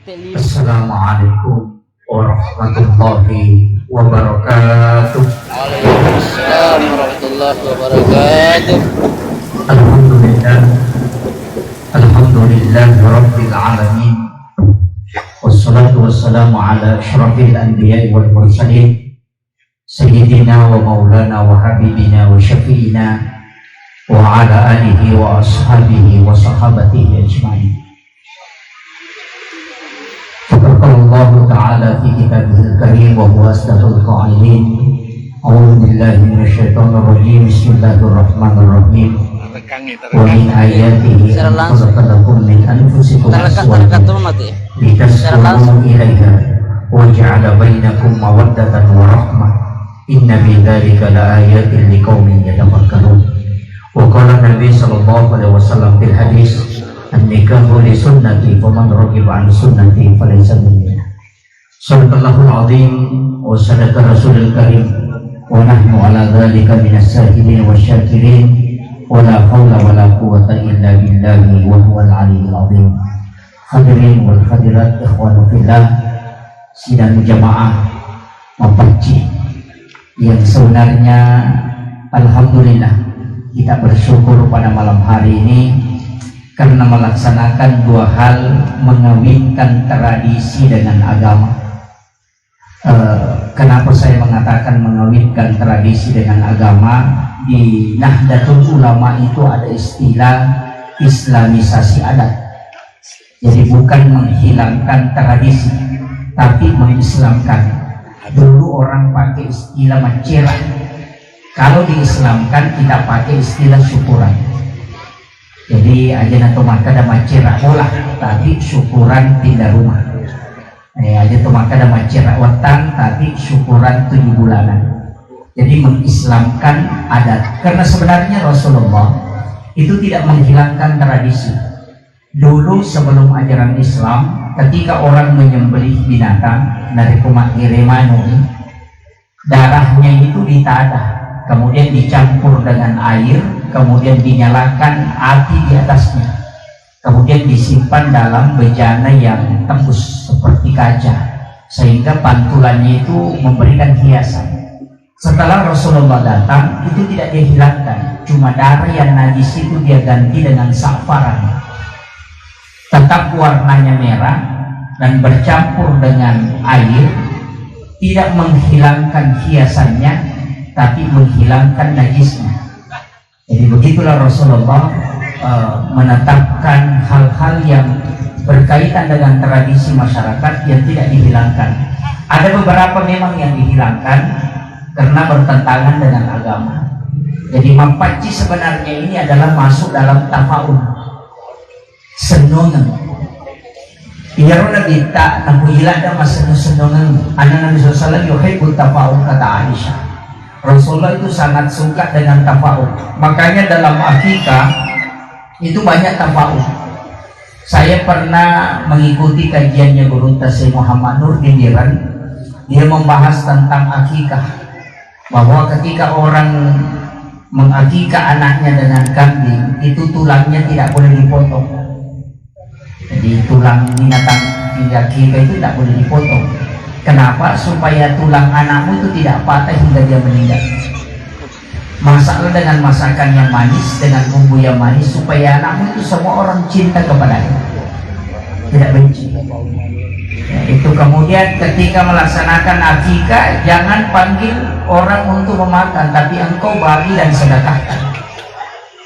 Assalamualaikum warahmatullahi wabarakatuh. Waalaikumsalam warahmatullahi wabarakatuh. Alhamdulillah rabbil alamin. Wassalatu wassalamu ala asyrafil anbiya'i wal mursalin sayyidina wa maulana wa habibina wa syafi'ina wa ala alihi wa ashabihi wa sahabatihi ajma'in. Allah Ta'ala fi kitabihil karim wa huwa asdaqul qa'ilin. A'udzu billahi minasyaitonir rajim. Bismillahirrahmanirrahim. Wa min ayatihi khalaqakum min anfusikum azwajan litaskunu ilaiha wa ja'ala bainakum mawaddatan wa rahmah. Inna fi dzalika laayatin liqaumin yatafakkarun. Wa qala Nabi sallallahu alaihi wasallam fil hadis an-nikahu li sunnati faman raghiba an sunnati falaysa minni. Sadaqallahul azim wa sadaqa rasulul karim wa nahnu ala dzalika minas sahidin wasyakirin wa la haula wa la quwwata illa billahi wa huwal aliyyul azim. Hadirin wal hadirat ikhwanu fillah, sidang jamaah mapaci yang sebenarnya alhamdulillah kita bersyukur pada malam hari ini karena melaksanakan dua hal, mengawinkan tradisi dengan agama. Kenapa saya mengatakan mengawinkan tradisi dengan agama? Di Nahdlatul Ulama itu ada istilah islamisasi adat. Jadi bukan menghilangkan tradisi, tapi mengislamkan. Dulu orang pakai istilah mencerah. Kalau diislamkan kita pakai istilah syukuran. Jadi aja atau maka ada macerah bola, tapi syukuran tidak rumah. Aja atau maka ada macerah watang, tapi syukuran 7 bulanan. Jadi mengislamkan adat. Karena sebenarnya Rasulullah itu tidak menghilangkan tradisi. Dulu sebelum ajaran Islam, ketika orang menyembelih binatang dari kumahi remanu, darahnya itu ditadah, kemudian dicampur dengan air, kemudian dinyalakan api di atasnya, kemudian disimpan dalam bejana yang tembus seperti kaca, sehingga pantulannya itu memberikan hiasan. Setelah Rasulullah datang, itu tidak dihilangkan, cuma darah yang najis itu dia ganti dengan safaran, tetap warnanya merah dan bercampur dengan air, tidak menghilangkan hiasannya, tapi menghilangkan najisnya. Jadi begitulah Rasulullah menetapkan hal-hal yang berkaitan dengan tradisi masyarakat yang tidak dihilangkan. Ada beberapa memang yang dihilangkan karena bertentangan dengan agama. Jadi mampaci sebenarnya ini adalah masuk dalam tafaul, senongan. Iyaruna kita nabuila ada masuk senongan. Anak Nabi SAW yuhibbut tafaul, kata Aisyah. Rasulullah itu sangat suka dengan tafaul. Makanya dalam akikah itu banyak tafaul. Saya pernah mengikuti kajiannya Guru Tasy Muhammad Nur di Iran. Dia membahas tentang akikah, bahwa ketika orang mengakikah anaknya dengan kambing, itu tulangnya tidak boleh dipotong. Jadi tulang binatang akikah itu tidak boleh dipotong. Kenapa? Supaya tulang anakmu itu tidak patah hingga dia meninggal. Masaklah dengan masakan yang manis, dengan bumbu yang manis, supaya anakmu itu semua orang cinta kepadanya, tidak benci. Ya, itu kemudian ketika melaksanakan akikah, jangan panggil orang untuk memakan, tapi engkau bagi dan sedekahkan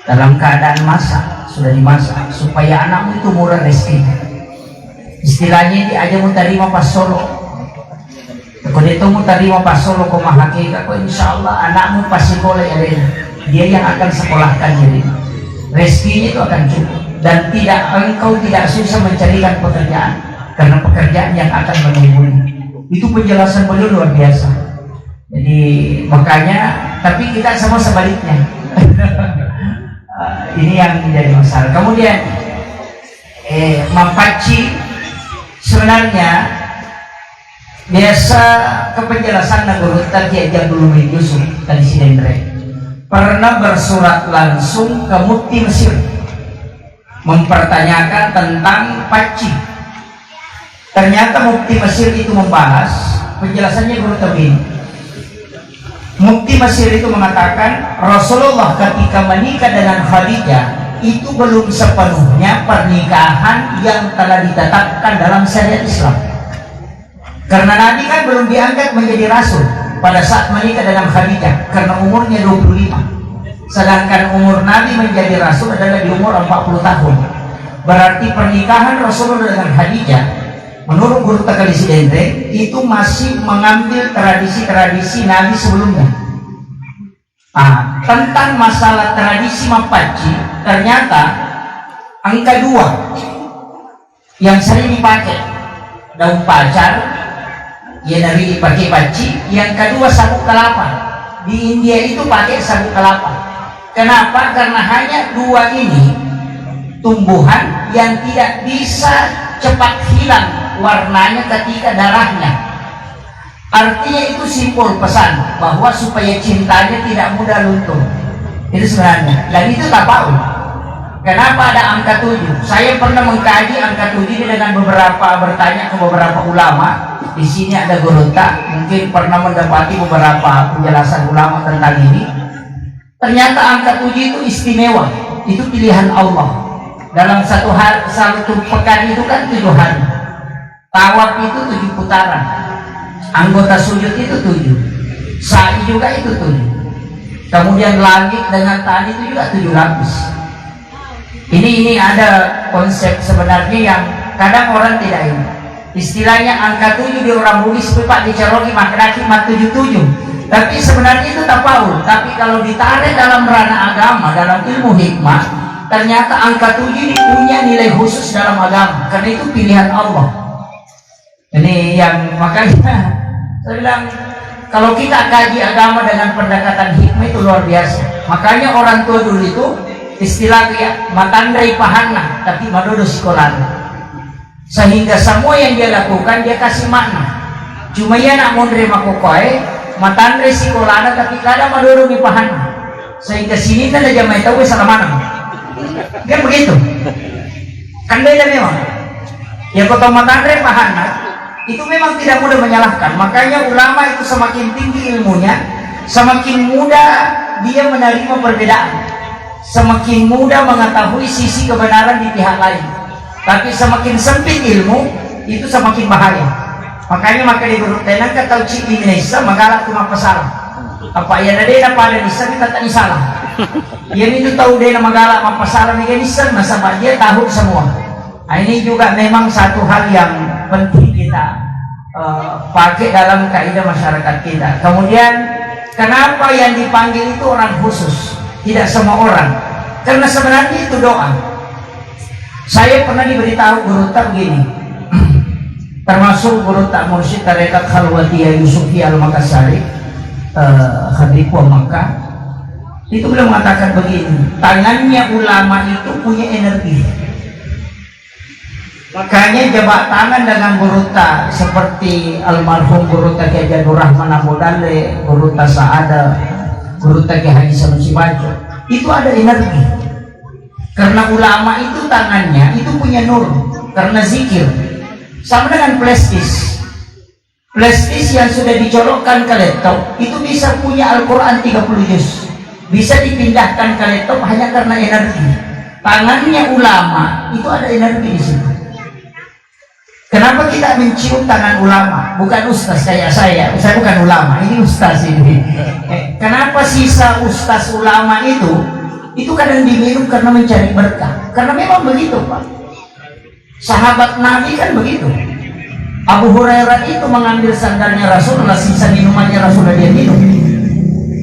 dalam keadaan masak, sudah dimasak, supaya anakmu itu murah rezeki. Istilahnya ini aja mau terima pas solo. Kalau itu mau terima pas solo kau mahakika, kau insya Allah anakmu pasti boleh ada. Dia yang akan sekolahkan jadi rezekinya itu akan cukup, dan engkau tidak susah mencarikan pekerjaan, karena pekerjaan yang akan menunggu. Itu penjelasan beliau luar biasa. Jadi makanya, tapi kita sama sebaliknya. Ini yang menjadi masalah. Kemudian mampaci sebenarnya biasa kepenjelasan Naguru tadi aja dulu Yusuf tadi si Dendre pernah bersurat langsung ke Mufti Mesir mempertanyakan tentang paci. Ternyata Mufti Mesir itu membahas, penjelasannya berupa ini. Mufti Mesir itu mengatakan Rasulullah ketika menikah dengan Khadijah itu belum sepenuhnya pernikahan yang telah ditetapkan dalam syariat Islam. Karena Nabi kan belum diangkat menjadi rasul pada saat menikah dengan Khadijah karena umurnya 25. Sedangkan umur Nabi menjadi rasul adalah di umur 40 tahun. Berarti pernikahan Rasulullah dengan Khadijah menurut guru Takalisidente itu masih mengambil tradisi-tradisi Nabi sebelumnya. Tentang masalah tradisi mapaci, ternyata angka 2 yang sering dipakai daun pacar, ya dari dipakai paci. Yang kedua sabuk kelapa. Di India itu pakai sabuk kelapa. Kenapa? Karena hanya 2 ini tumbuhan yang tidak bisa cepat hilang warnanya ketika darahnya. Artinya itu simpul pesan bahwa supaya cintanya tidak mudah luntur. Itu sebenarnya. Dan itu tapaul. Kenapa ada angka 7? Saya pernah mengkaji angka 7 ini dengan bertanya ke beberapa ulama. Di sini ada Gurunta, mungkin pernah mendapati beberapa penjelasan ulama tentang ini. Ternyata angka 7 itu istimewa. Itu pilihan Allah. Dalam satu pekan itu kan 7 hari. Tawaf itu 7 putaran. Anggota sujud itu 7. Sa'i juga itu 7. Kemudian langit dengan tanah itu juga 7 lapis. Ini ada konsep sebenarnya yang kadang orang tidak ini. Istilahnya angka 7 di orang Bugis Pak diceroki makraki 77. Tapi sebenarnya itu tapaul. Tapi kalau ditarik dalam ranah agama, dalam ilmu hikmah, ternyata angka 7 ini punya nilai khusus dalam agama. Karena itu pilihan Allah. Ini yang makanya saya bilang kalau kita kaji agama dengan pendekatan hikmah itu luar biasa. Makanya orang tua dulu itu istilahnya matandai pahana tapi madodo sekolah. Sehingga semua yang dia lakukan dia kasih makna. Cuma ia nak mondre makokoy matandai sekolah tapi kadang madodo di pahana. Sehingga sini kan aja mai tahu salah mana. Kan begitu. Kan beda memang. Ya kota matandai pahana itu memang tidak mudah menyalahkan. Makanya ulama itu semakin tinggi ilmunya, semakin mudah dia menerima perbedaan, semakin mudah mengetahui sisi kebenaran di pihak lain. Tapi semakin sempit ilmu itu semakin bahaya. Makanya maka diberutakan kata uci di Indonesia magalah cuma pesalah. Apa ya ada dia pada bisa kita tak salah. Yang itu tahu dia magalah apa pesalah Indonesia masa dia tahu semua. Nah, ini juga memang satu hal yang penting kita pakai dalam kaidah masyarakat kita. Kemudian kenapa yang dipanggil itu orang khusus, tidak semua orang? Karena sebenarnya itu doa. Saya pernah diberitahu guru tak begini, termasuk guru tak mursyid tarekat Khalwatiyah Yusufi Al-Makassari, Khadriqwa Makkah, itu beliau mengatakan begini, tangannya ulama itu punya energi. Makanya jabat tangan dengan Guruta seperti almarhum Guruta Kiai Jadur Rahman Abodale, Guruta Saada, Guruta Kiai Haji Sanusi Bajo, itu ada energi. Karena ulama itu tangannya itu punya nur, karena zikir. Sama dengan plastis. Plastis yang sudah dicolokkan ke laptop itu bisa punya Al-Quran 30 juz. Bisa dipindahkan ke laptop hanya karena energi. Tangannya ulama itu ada energi di situ. Kenapa kita mencium tangan ulama? Bukan ustaz kayak saya bukan ulama, ini ustaz ini. Kenapa sisa ustaz ulama itu kadang diminum karena mencari berkah? Karena memang begitu Pak. Sahabat Nabi kan begitu. Abu Hurairah itu mengambil sandalnya Rasulullah, sisa minumannya Rasulullah dia minum.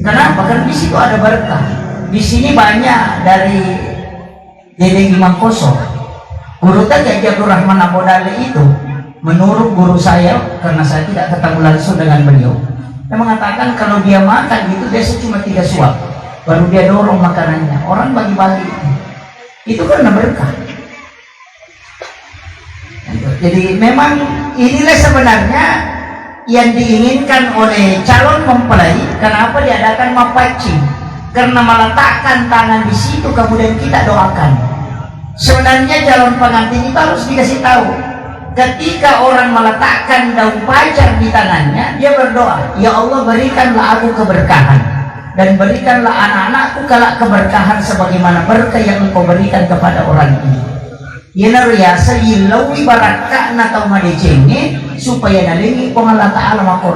Kenapa? Karena di situ ada berkah. Di sini banyak dari Dede Imam Koso. Guru Kiai Jadur Rahman Abodale itu menurut guru saya, karena saya tidak ketemu langsung dengan beliau, dia mengatakan kalau dia makan itu biasa cuma 3 suap baru dia dorong makanannya, orang bagi-bagi. Itu karena berkah. Jadi memang inilah sebenarnya yang diinginkan oleh calon mempelai. Kenapa diadakan mapaci? Karena meletakkan tangan di situ kemudian kita doakan. Sebenarnya calon pengantin itu harus dikasih tahu ketika orang meletakkan daun pacar di tangannya, dia berdoa, ya Allah berikanlah aku keberkahan dan berikanlah anak-anakku kelak keberkahan sebagaimana berkah yang engkau berikan kepada orang ini. Yana riasa ilawi barakah atau madecenge supaya nalingi Allah Ta'ala makor.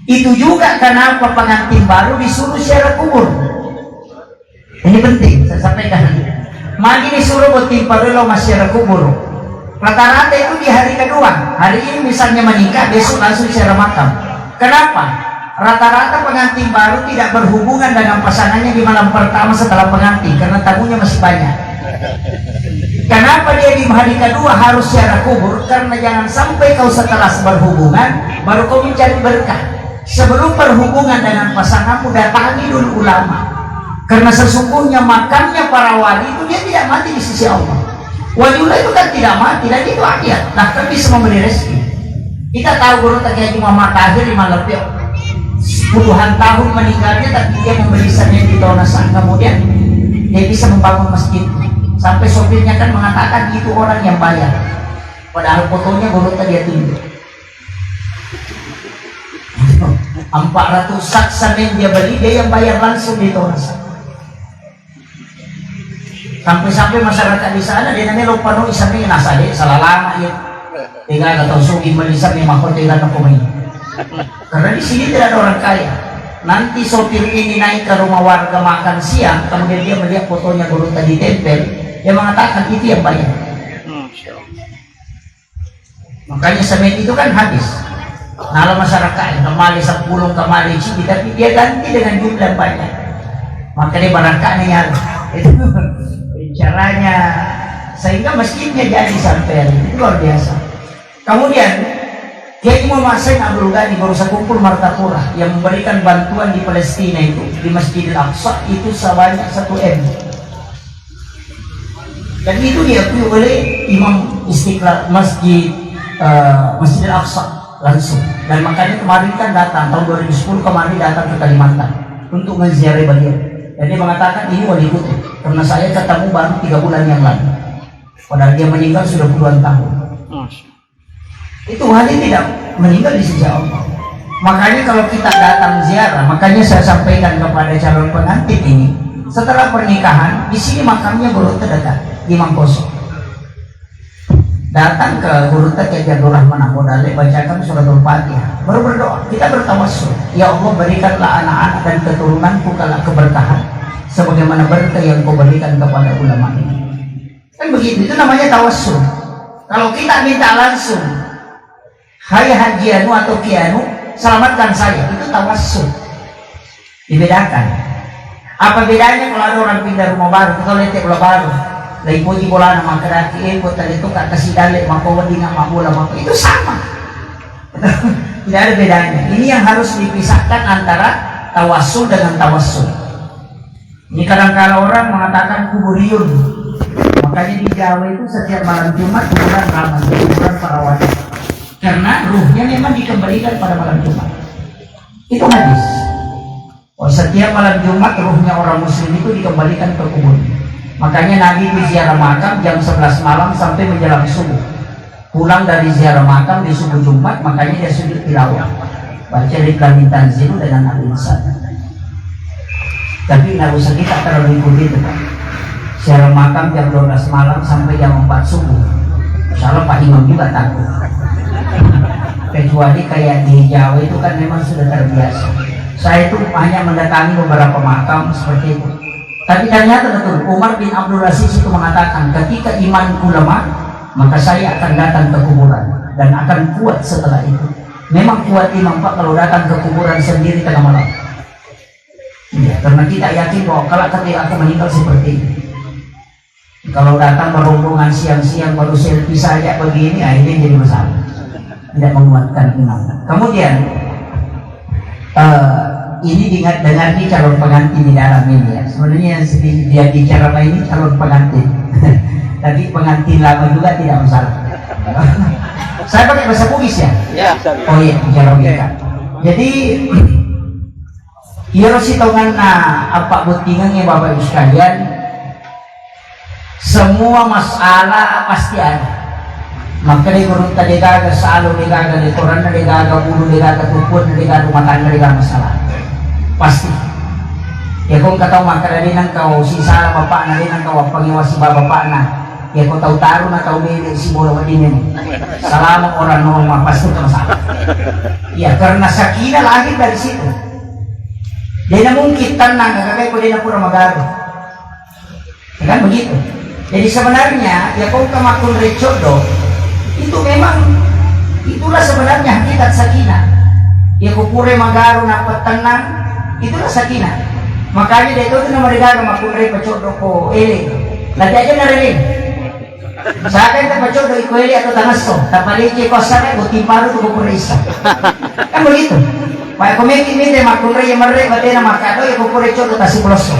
Itu juga kenapa pengantin baru disuruh ziarah kubur. Ini penting saya sampaikan. Magi disuruh buat timpalilo ziarah kubur. Rata-rata itu di hari kedua. Hari ini misalnya menikah, besok langsung ziarah makam. Kenapa? Rata-rata pengantin baru tidak berhubungan dengan pasangannya di malam pertama setelah pengantin karena tamunya masih banyak. Kenapa dia di hari kedua harus ziarah kubur? Karena jangan sampai kau setelah berhubungan baru kau mencari berkah. Sebelum berhubungan dengan pasanganmu, datangi dulu ulama. Karena sesungguhnya makamnya para wali itu dia tidak mati di sisi Allah. Waliullah itu kan tidak mati dan itu ayat. Nah, kan bisa memberi rezeki. Kita tahu guru Kiai Muhammad Tahir di Malaysia puluhan tahun meninggalnya, tapi dia memberi semen di Tonasan. Kemudian dia bisa membangun masjid. Sampai sopirnya kan mengatakan itu orang yang bayar. Padahal fotonya guru dia tunjuk. 400 sak semen dia beli, dia yang bayar langsung di Tonasan. Sampai-sampai masyarakat di sana dia namanya lupa no isami nasade salah lama ya. Tinggal atau sugi melisam yang mahal tinggal no kumain. Karena di sini tidak ada orang kaya. Nanti sopir ini naik ke rumah warga makan siang, kemudian dia melihat fotonya guru tadi tempel, dia mengatakan itu yang bayar. Makanya semen itu kan habis. Nah, masyarakat kembali 10 kembali sini, tapi dia ganti dengan jumlah banyak. Maka dia barakahnya nyala. Itu caranya sehingga masjidnya jadi sampai itu luar biasa. Kemudian Kiai Muhammad Said Abdul Ghani baru kumpul Martapura yang memberikan bantuan di Palestina itu di Masjidil Aqsa itu sebanyak 1 M. Dan itu diakui oleh Imam Istiqlal Masjidil Aqsa langsung. Dan makanya kemarin kan datang tahun 2010 kemarin datang ke Kalimantan untuk menziarahi beliau. Dan dia mengatakan ini wali kutub karena saya ketemu baru 3 bulan yang lalu. Padahal dia meninggal sudah puluhan tahun. Itu wali tidak meninggal di sisi Allah. Makanya kalau kita datang ziarah, makanya saya sampaikan kepada calon pengantin ini, setelah pernikahan di sini makamnya guru terdekat di Mangkoso. Datang ke guru Kiai Abdul Rahman Ahmad Ali, bacakan suratul Fatihah, baru berdoa. Kita bertawassul, ya Allah berikanlah anak-anak dan keturunanku kelak keberkahan sebagaimana berkah yang kau berikan kepada ulama ini. Kan begitu, itu namanya tawassul. Kalau kita minta langsung, hai hajianu atau kianu, selamatkan saya, itu tawassul. Dibedakan. Apa bedanya kalau ada orang pindah rumah baru, kita lihat rumah baru, lagi puji bola nama keraki, tadi itu kak kasih dalek, maka wadi nama bola, maka itu sama. Tidak ada bedanya. Ini yang harus dipisahkan antara tawassul dengan tawassul. Ini kadang-kadang orang mengatakan kuburiyun. Makanya di Jawa itu setiap malam Jumat kuburan ramai, kuburan para wali. Karena ruhnya memang dikembalikan pada malam Jumat. Itu hadis. Oh, setiap malam Jumat ruhnya orang muslim itu dikembalikan ke kubur. Makanya Nabi di ziarah makam jam 11 malam sampai menjelang subuh. Pulang dari ziarah makam di subuh Jumat, makanya dia sujud tilawah. Baca Riklamin Tanzilu dengan al-Insan. Tapi nggak usah kita terlalu ikut itu, Pak. Ziarah makam jam 12 malam sampai jam 4 subuh. Insya Allah Pak Imam juga takut. Kecuali kayak di Jawa itu kan memang sudah terbiasa. Saya itu hanya mendatangi beberapa makam seperti itu. Tapi ternyata betul, Umar bin Abdul Aziz itu mengatakan, ketika imanku lemah, maka saya akan datang ke kuburan dan akan kuat setelah itu. Memang kuat imam Pak kalau datang ke kuburan sendiri tengah malam. Ya, karena kita yakin bahwa kalau ketika aku meninggal seperti ini. Kalau datang berombongan siang-siang baru selfie saja begini, ini jadi masalah. Tidak menguatkan iman. Kemudian ini dengar di calon pengantin di dalam ini ya. Sebenarnya yang dia bicara ini calon pengantin. Tapi pengantin lama juga tidak masalah. Saya pakai bahasa Bugis ya? Ya. Oh iya, bicara mereka. Jadi iya si tongan apa butingannya Bapak Ibu sekalian, semua masalah pasti ada. Makanya gurung tadi gaga salo di gaga di koran di gaga bulu di gaga tupun di gaga rumah tangga di gaga masalah pasti. Ya kung kataw makaralinan kau si sala bapak na rin ang kau pangiwas si bapak na. Ya kung tahu taro na tahu bili si bola wadinin. Salamang orang nung mapasto ka masalah. Ya karena sakina lahir dari situ. Dia na mungkin tanang kagagay ko din na pura magaro. Kan begitu. Jadi sebenarnya ya kung kamakun recodo itu memang itulah sebenarnya hakikat sakinah. Ya kupure magaro na tenang itulah sakinah. Makanya dia itu nama regalo makure pacodo ko ele. Nanti aja narilin. Sa akin ta pacodo iko ele atau tanaso. Tapaliki ko sa ko timparo to kupure isa. Kan begitu. Pak komiki mide makure yang merre batena makado ya kupure codo tasiploso.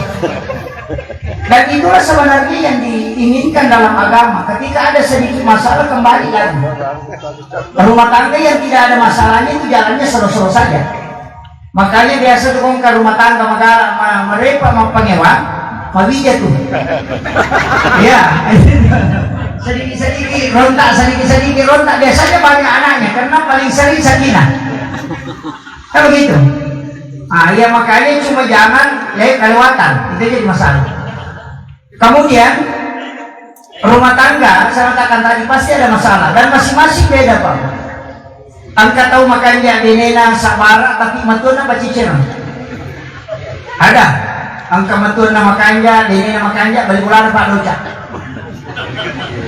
Dan itulah sebenarnya yang diinginkan dalam agama. Ketika ada sedikit masalah kembali lagi. Rumah tangga yang tidak ada masalahnya itu jalannya seru-seru saja. Makanya biasa tuh ke rumah tangga mereka mempengewa, mabija tuh. Ya, sedikit-sedikit rontak biasanya banyak anaknya karena paling sering sakinah. Kan begitu. Ya makanya cuma jangan kelewatan, itu jadi masalah. Kemudian rumah tangga saya katakan tadi pasti ada masalah dan masing-masing beda Pak. Angka tahu makanya denena sabara tapi matuna bacicena. Ada angka matuna makanya denena makanya balik bulan Pak Doca.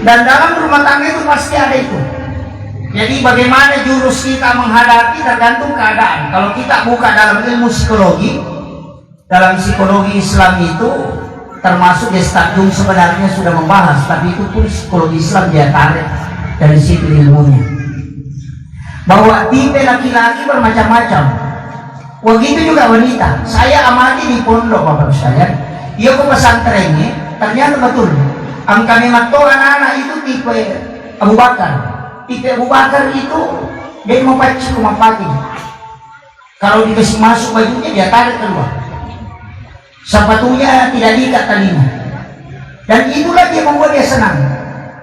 Dan dalam rumah tangga itu pasti ada itu. Jadi bagaimana jurus kita menghadapi tergantung keadaan. Kalau kita buka dalam ilmu psikologi, dalam psikologi Islam itu termasuk Gestalt sebenarnya sudah membahas, tapi itu pun psikologi Islam dia tarik dari situ ilmunya. Bahwa tipe laki-laki bermacam-macam. Begitu juga wanita. Saya amati di pondok Bapak sekalian. Ia ke pesantrennya, ternyata betul. Ang kami mato anak-anak itu tipe Abu Bakar. Tipe Abu Bakar itu dia mau paci rumah pagi. Kalau dikasih masuk bajunya dia tarik keluar. Sepatunya tidak diikat talinya. Dan itulah dia membuat dia senang.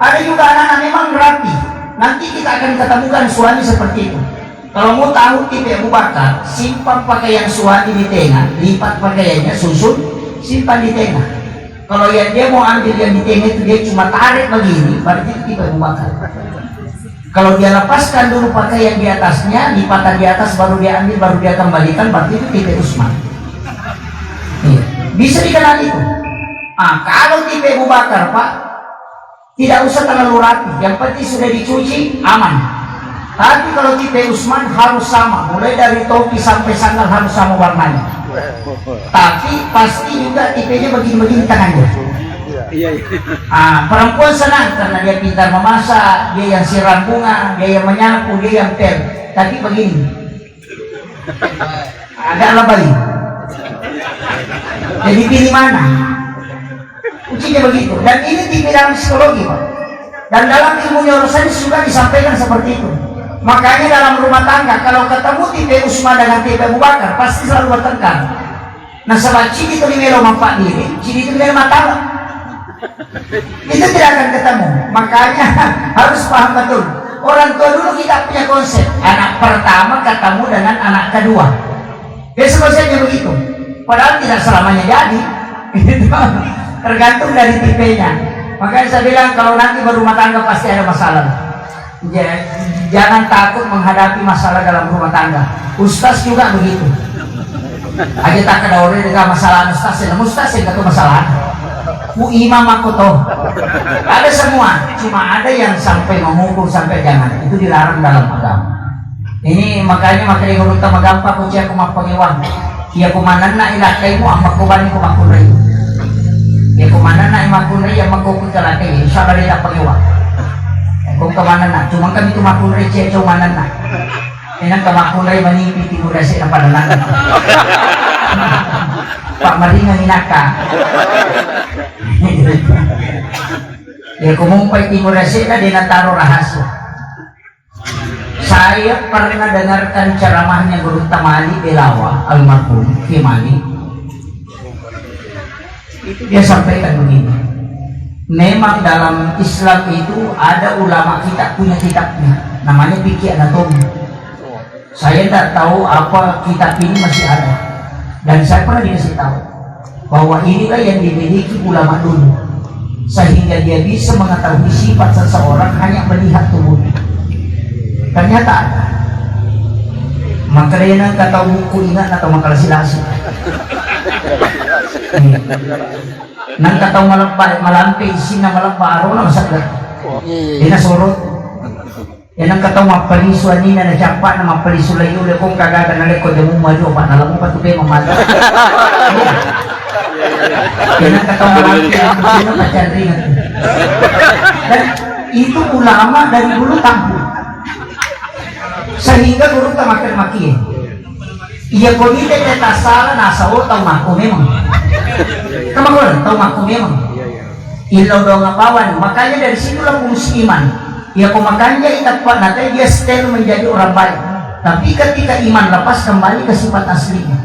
Ada juga anak-anak memang rapi. Nanti kita akan ketemukan suami seperti itu. Kalau mau tahu tipe Abu Bakar, simpan pakaian suami di tengah, lipat pakaiannya, susun, simpan di tengah. Kalau yang dia mau ambil yang di tengah itu dia cuma tarik begini, berarti itu tipe Abu Bakar. Kalau dia lepaskan dulu pakaian di atasnya, lipatan di atas baru dia ambil, baru dia kembalikan, berarti itu tipe Utsman. Bisa dikenal itu. Kalau tipe Abu Bakar Pak, tidak usah terlalu rapi, yang penting sudah dicuci aman. Tapi kalau tipe Utsman harus sama, mulai dari topi sampai sandal harus sama warnanya. Tapi pasti juga tipenya begini-begini tangannya. Perempuan senang karena dia pintar memasak, dia yang siram bunga, dia yang menyapu, dia yang pel. Tapi begini, agak lebay. Jadi pilih mana? Ujinya begitu. Dan ini tipe dalam psikologi Pak. Dan dalam ilmu neuroscience juga disampaikan seperti itu. Makanya dalam rumah tangga kalau ketemu tipe Utsman dengan tipe Abu Bakar pasti selalu bertengkar. Nah sebab ciri itu dimelo mampak diri, ciri itu dimelo matala. Itu tidak akan ketemu. Makanya harus paham betul. Orang tua dulu kita punya konsep anak pertama ketemu dengan anak kedua. Biasa konsepnya begitu. Padahal tidak selamanya jadi. Tergantung dari tipenya. Makanya saya bilang kalau nanti berumah tangga pasti ada masalah. Jangan takut menghadapi masalah dalam rumah tangga. Ustaz juga begitu. Aja tak ada orang dengan masalah ustaz yang ketemu masalah. Imam aku toh. Ada semua. Cuma ada yang sampai mengukur sampai jangan. Itu dilarang dalam agama. Ini makanya guru utama gampang kuci aku mapangiwan. Ia kumanan na ilakay mo ang makubani ko makunay. Ia kumanan na makunay ang magkukul kalakay. Insya Allah dia pangiwan. Kung kamanan na, cuma kami tumakunay siya kumanan na. Inang kamakunay manipit timurasi na panalangan. Pak Maringa minaka. Ia kumumpay timurasi na dinataro rahasia. Saya pernah dengarkan ceramahnya Guru Tamali Belawa almarhum Kimani. Itu dia sampaikan begini. memang dalam Islam itu ada ulama kita punya kitabnya, namanya fikih anatomi. Saya tidak tahu apa kitab ini masih ada, dan saya pernah dikasih tahu bahwa inilah yang dimiliki ulama dulu, sehingga dia bisa mengetahui sifat seseorang hanya melihat tubuhnya. Ternyata ada. Maka dia kata buku ingat atau makalah silasi. Nang kata malampai isina malampa araw na masagad. Dia sorot. Yan ang kataw mapaliso anina na siapa na mapaliso layo le kung kagaga na lekod mo malo pa nalang mo patubay mamada. Yan ang kataw malampai isina pasyari. Dan itu ulama dari dulu tampil. Sehingga guru makan maki. Iya komite teta sala nasa o tau mako memang. Kamakon tau mako memang. Ilaw daw nga kawan, makanya dari situ lang musliman. Ya makanya itakwa natin dia still menjadi orang baik. Tapi ketika iman lepas kembali ke sifat aslinya.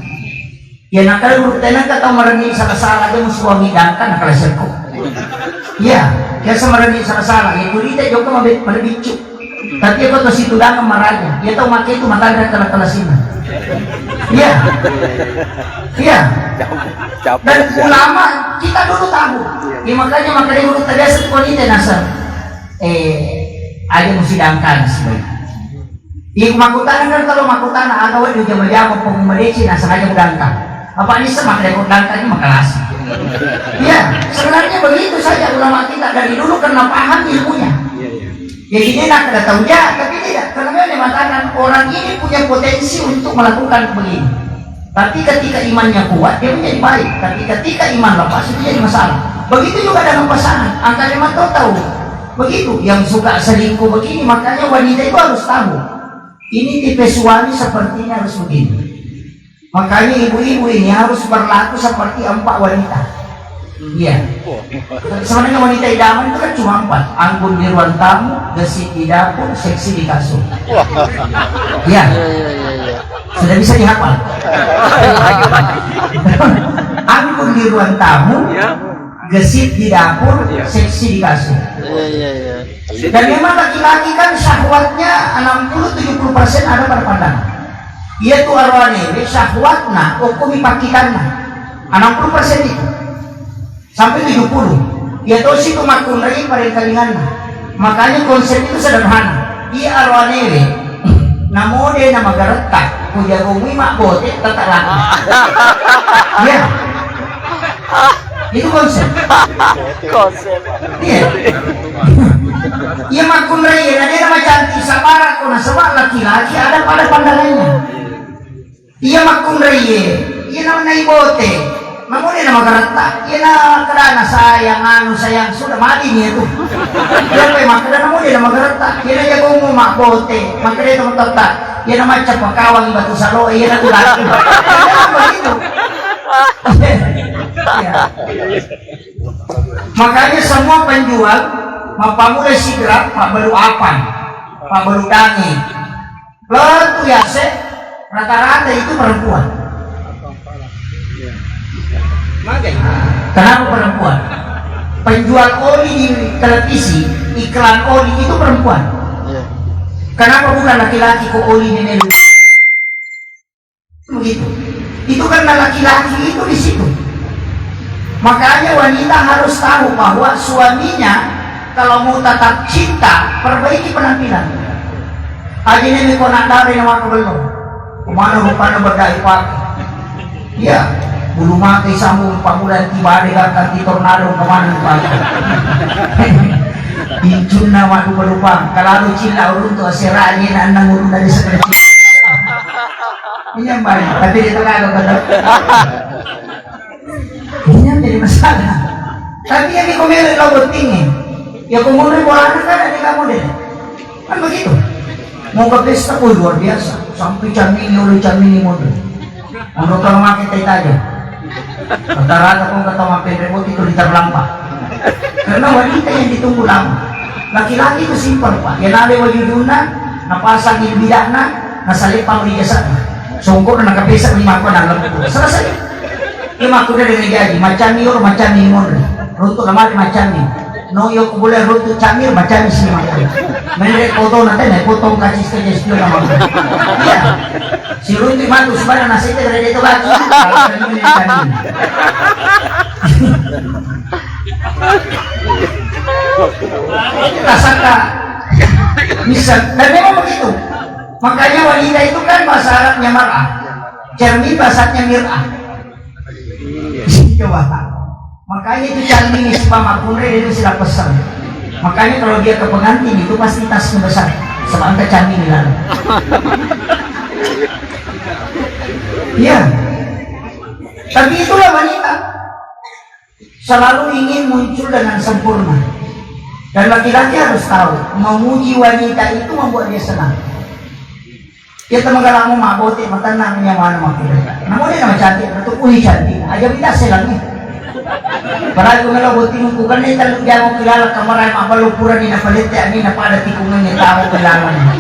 Ya nakal urtenan kata marani salah-salah dia suami dangkan nakal serko. Ya, kaya sa marani salah-salah itu dia juga mabicu. Tapi ako to si tudangan maranya. Ya tahu makai itu matanda kala-kalasina. Ya. Ya. Dan ulama kita dulu tahu. Ya makanya dulu tadi seperti itu nasa. Ada musidangkan sebenarnya. Yung makutan kan kalau makutan agawan yung jama-jama pengumedeci nasa aja mudangkan. Apa ini semak dari mudangkan ini makalas. Ya, sebenarnya begitu saja ulama kita dari dulu karena paham ilmunya. Jadi dia nak ada tahu ya, tapi tidak. Karena dia mengatakan orang ini punya potensi untuk melakukan begini. Tapi ketika imannya kuat dia menjadi baik. Tapi ketika iman lepas itu jadi masalah. Begitu juga dalam pasangan. Angka lima tahu. Begitu, yang suka selingkuh begini, makanya wanita itu harus tahu ini tipe suami sepertinya harus begini. Makanya ibu-ibu ini harus berlaku seperti 4 wanita. Iya. Sebenarnya wanita idaman itu kan cuma 4: anggun di ruang tamu, gesit di dapur, seksi di kasur. Iya. Sudah bisa dihafal. Anggun di ruang tamu, gesit di dapur, seksi di kasur. Dan memang laki-laki kan syahwatnya 60-70% ada pada pandangan. Ia tuh arwane syahwatna hukumi pakitanna 60% itu sampai 70. Ia tuh situ makunrai pada kalinganna. Makanya konsep itu sederhana. Ia arwane namode nama garetak kuya gumi mak bote tata laki. Ya. Itu konsep. Iya. Iya makun raya, ada nama cantik sabara kuna sama laki-laki ada pada pandangannya. Iya makun raya, iya nama naibote, namun dia nama karata, iya nama kerana sayang sudah mati nih itu. Iya apa makanya namun dia nama karata, iya nama jagomu mak bote, maka dia nama tata, iya nama capakawang batu salo, iya nama laki. Begitu. Ya. Makanya semua penjual mapamula sigrat pak baru apan, pak baru dangi, letu ya rata-rata itu perempuan. Kenapa perempuan? Penjual oli di televisi, iklan oli itu perempuan. Kenapa bukan laki-laki kok oli ini? Begitu. Itu karena laki-laki itu di situ. Makanya wanita harus tahu bahwa suaminya kalau mau tetap cinta, perbaiki penampilan. Aja ini kau nak dari nama kau belum. Kemana rupanya berdaya pakai? Ya, bulu mati sambung pamulan tiba ada di tornado kemana pakai? Incun nama lupa. Kalau cila urun tu aseranya nak nang urun dari sekretaris. Ini yang baik, tapi di tengah kata. Ini yang jadi masalah. Tapi yang dikomelin lo tinggi. Ya kemudian bola kan ada kamu deh. Kan begitu. Mau ke pesta pun luar biasa. Sampai camini oleh camini model. Untuk kalau makin teh aja. Rata-rata kau kata mampir remote itu diterlampak. Karena wanita yang ditunggu lama. Laki-laki itu simpel pak. Ya nale wajuduna, napasang ilbidana, nasalipang di jasa. Songkok na nakapesa 5 ko na alam ko. Selesai. 5 ko na rin jadi macam ni or macam ni mon. Runtuk naman macam ni. no yo ko boleh rutu camir baca ni sini makan menurut foto nanti naik potong kasih sugesti nama iya si rutu mantu sebenarnya nasi itu dari itu lagi rasakan bisa dan memang begitu. Makanya wanita itu kan bahasa Arabnya mar'ah, cermin bahasanya mir'ah. Coba makanya itu cermin nisbah makunre itu sudah pesan. Makanya kalau dia ke pengantin itu pasti tasnya besar sebab angka cermin lalu. Iya. Tapi itulah wanita selalu ingin muncul dengan sempurna. Dan laki-laki harus tahu memuji wanita itu membuat dia senang. Dia teman-teman mau mabote mata namanya mana makanya. Namun dia nama cantik, betul uli cantik. Aja kita selangnya. Padahal kung nalabuti nung bukan na italong diyan mo kilala kamaray mabalupuran ni napalit ni napada tikungan yung tao kilala niya.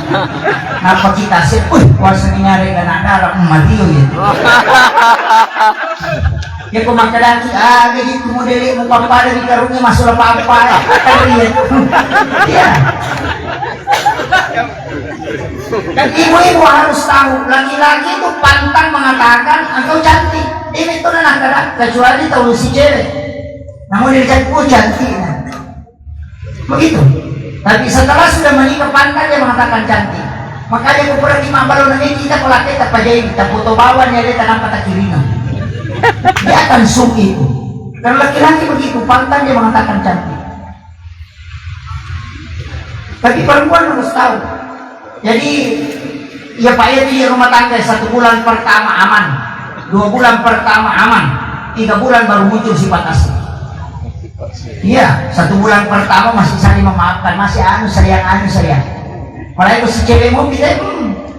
Napakita siya, uy, wasa nangyari ka na darap maliyo yun. Kaya kung magkalaki, ganyan kumudili mo papada ni karungnya masula pa ako pa. Kaya yan. Dan ibu-ibu harus tahu, laki-laki itu pantang mengatakan engkau cantik. Ini itu na nakara, kecuali tahu si cewek. Namun dia cantik, cantik. Begitu. Tapi setelah sudah menikah pantang dia mengatakan cantik. Makanya aku pernah di Mambalo nanti kita pelaki tak pajai kita foto bawah dia tanam kata kirinya. Dia akan suki itu. Karena laki-laki begitu pantang dia mengatakan cantik. Tapi perempuan harus tahu. Jadi ya Pak ya di rumah tangga 1 bulan pertama aman, 2 bulan pertama aman, 3 bulan baru muncul sifat asli. Iya, 1 bulan pertama masih saling memaafkan, masih sayang. Padahal itu si cewek mau kita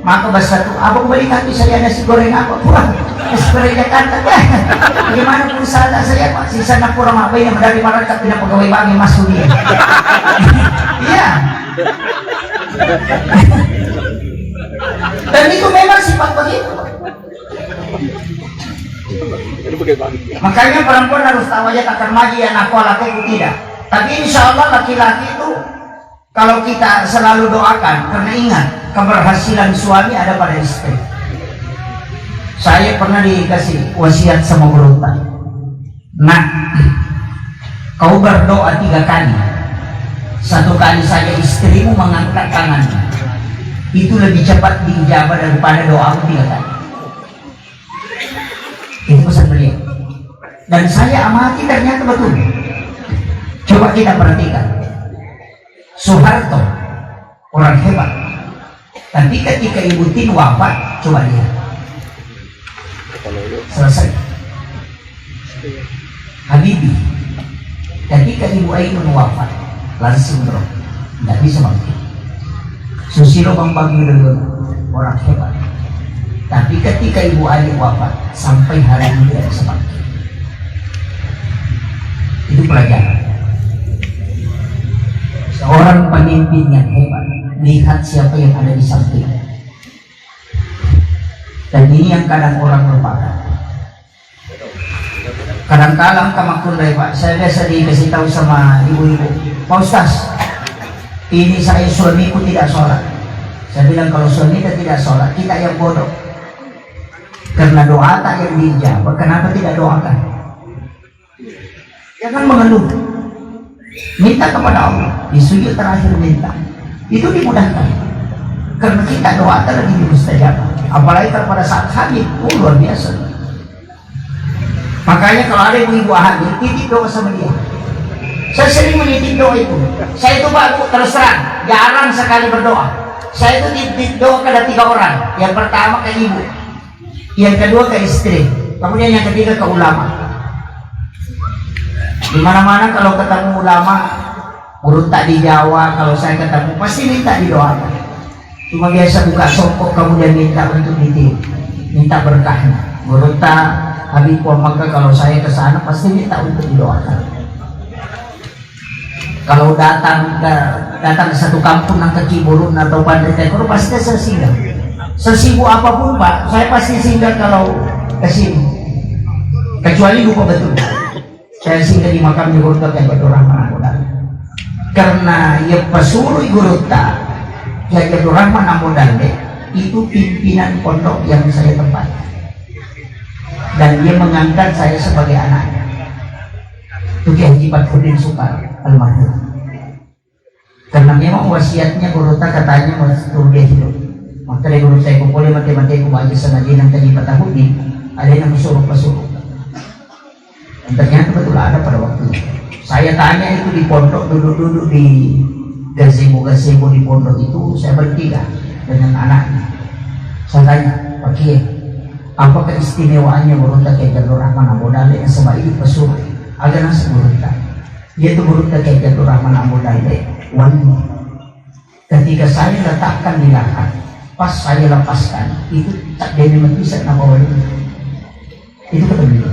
maka bahasa satu, apa kembali kaki saya nasi goreng apa kurang, nasi goreng Jakarta. Bagaimana pun salah saya Pak, sisa nak kurang apa ini dari mana tak pindah pegawai bank yang masuk dia. Iya. Dan itu memang sifat begitu. Makanya perempuan harus tahu aja takkan maji ya nak laki tidak. Tapi insya Allah laki-laki itu kalau kita selalu doakan, karena ingat keberhasilan suami ada pada istri. Saya pernah dikasih wasiat sama berutan. Nah, kau berdoa 3 kali. 1 kali saja istrimu mengangkat tangannya, itu lebih cepat diijabah daripada doamu 3 kali. Itu pesan beliau. Dan saya amati ternyata betul. Coba kita perhatikan. Soeharto orang hebat. Tapi ketika Ibu Tin wafat, coba lihat. Selesai. Habibie. Ketika Ibu Ainun wafat, langsung drop, nggak bisa bangkit. Susilo Bambang Yudhoyono orang hebat, tapi ketika Ibu Ani wafat sampai hari ini tidak bisa bangkit. Itu pelajaran. Seorang pemimpin yang hebat lihat siapa yang ada di samping, dan ini yang kadang orang lupakan. Kadang-kadang kamakundai Pak, saya biasa dikasih tahu sama ibu-ibu, Pak Ustaz, ini saya suamiku tidak sholat. Saya bilang kalau suami kita tidak sholat, kita yang bodoh. Karena doa tak yang dijawab, kenapa tidak doakan? Jangan mengeluh. Minta kepada Allah, di sujud terakhir minta. Itu dimudahkan. Karena kita doa lagi mustajabah. Apalagi pada saat hamil, luar biasa. Makanya kalau ada ibu-ibu hamil, titip doa sama dia. Saya sering menitip doa itu. Saya itu Pak, terus terang, jarang sekali berdoa. Saya itu titip doa kepada 3 orang. Yang pertama ke ibu, yang kedua ke istri, kemudian yang ketiga ke ulama. Di mana-mana kalau ketemu ulama, urut tak di Jawa, kalau saya ketemu pasti minta didoakan. Cuma biasa buka songkok kemudian minta untuk ditip, minta berkahnya. Urut tak Habib maka kalau saya ke sana pasti minta untuk didoakan. Kalau datang ke satu kampung yang ke Ciburun atau Pantai Tekor pasti saya singgah. Sesibuk apapun Pak, saya pasti singgah kalau ke sini. Kecuali lupa betul. Saya singgah di makam Nyuruh yang berdoa rahman. karena ya pasuruh guru tak ya Abdul Rahman Amudale itu pimpinan pondok yang saya tempati, dan dia mengangkat saya sebagai anaknya. Itu Kiai Haji Badruddin Sukar almarhum. Karena memang wasiatnya guru tak katanya waktu dia hidup, maka dari guru saya kumpulin mati-mati kubaca sengaja yang tadi patahudi ada yang pasuruh. Dan ternyata betul ada pada waktu itu. Saya tanya itu di pondok, duduk-duduk di gazebo di pondok itu, saya bertiga dengan anaknya. Saya tanya, Pak Kiai, apa keistimewaannya Burunta Kiai Abdul Rahman Amudale yang sama ini pesuruh? Agak nasi Burunta. Dia itu Burunta Kiai Abdul Rahman Amudale, wali. Ketika saya letakkan di lahan, pas saya lepaskan, itu tak dia bisa nama wali. Itu kata beliau.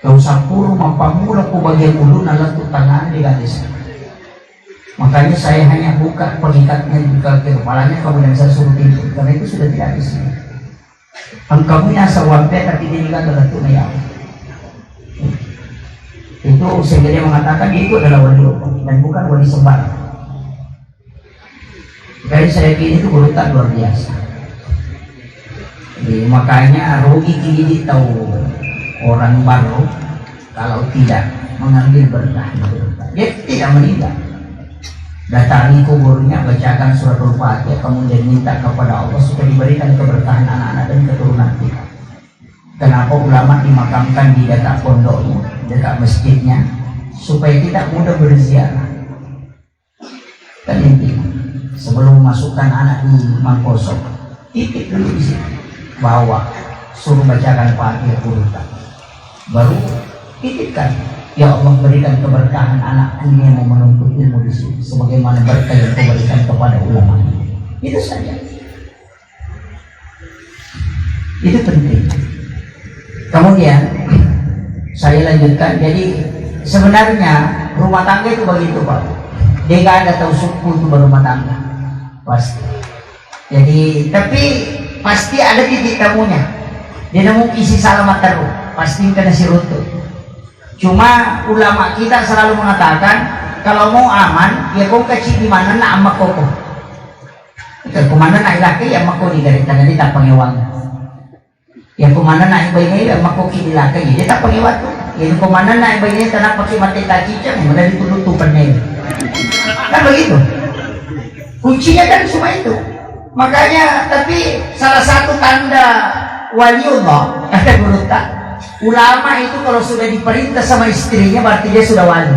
Kau sampuru mampamula ku bagian ulu nalar tu tangan di gadis. Makanya saya hanya buka pengikatnya ke kepalanya, kemudian saya suruh tidur, karena itu sudah tidak di sini. Kamu asa wampe tapi dia juga adalah tunai. Itu sehingga dia mengatakan dia itu adalah wali dan bukan wali sembarang. Jadi saya kira itu guru tak luar biasa. Jadi, makanya rugi kini tahu orang baru kalau tidak mengambil berkah dia tidak meninggal. Datangi kuburnya, bacakan surat Al-Fatihah, kemudian minta kepada Allah supaya diberikan keberkahan anak-anak dan keturunan kita. Kenapa ulama dimakamkan di dekat pondoknya, dekat masjidnya, supaya tidak mudah berziarah. Kan intinya, sebelum masukkan anak di mangkosok, titip dulu di sini, bawa, suruh bacakan Fatihah dulu, baru titipkan. Ya Allah, berikan keberkahan anak ini yang mau menuntut ilmu di sini, sebagaimana berkah yang Kau berikan kepada ulama ini. Itu saja. Itu penting. Kemudian saya lanjutkan. Jadi sebenarnya rumah tangga itu begitu Pak. Dia nggak ada tahu suku itu berumah tangga. Pasti. Jadi tapi pasti ada titik temunya. Dia nemu isi salamat terus. Pasti kena si runtut. Cuma ulama kita selalu mengatakan kalau mau aman, ya kau kecil di mana nak amak koko. Kemana nak laki ya amak kau di garis tangan dia tak pengewang. Ya kemana nak ibadah ya amak kau di laki dia tak pengewang. Ya kemana nak ibadah tanah pakai mati cicang, mana ditutupannya. Kan begitu. Kuncinya kan cuma itu. Makanya tapi salah satu tanda waliullah kata guru tak. Ulama itu kalau sudah diperintah sama istrinya berarti dia sudah wali.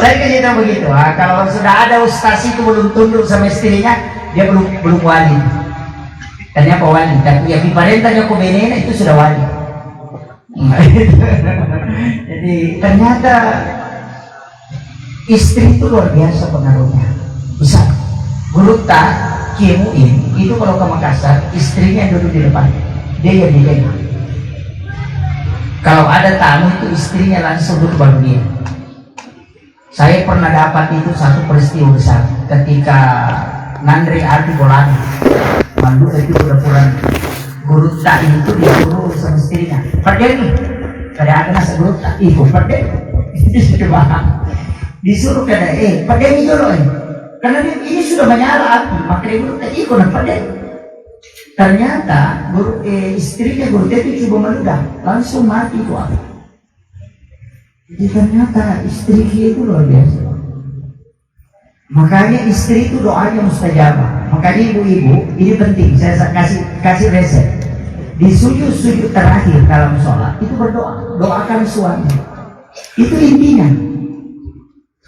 Saya kira begitu. Kalau sudah ada ustaz itu belum tunduk sama istrinya, dia belum wali. Ternyata wali. Tapi yang diperintahnya ke benena itu sudah wali. Jadi ternyata istri itu luar biasa pengaruhnya. Bisa. Guluta Kiemuin itu kalau ke Makassar istrinya duduk di depan. Dia yang dipegang. Kalau ada tamu itu istrinya langsung duduk baru dia. Saya pernah dapat itu satu peristiwa besar ketika Nandri Arti Bolan mandu itu udah pulang. Guru tak itu disuruh sama istrinya. Pergi nih. Ada nasi guru tak itu pergi. Disuruh kada pergi dulu karena ini sudah menyala api. Maka guru tak ikut pergi. Ternyata istrinya guru itu coba meludah, langsung mati itu api. Jadi ternyata istri itu luar biasa. Makanya istri itu doanya mustajabah. Makanya ibu-ibu ini penting. Saya kasih resep. Di sujud terakhir dalam sholat itu berdoa, doakan suami. Itu intinya.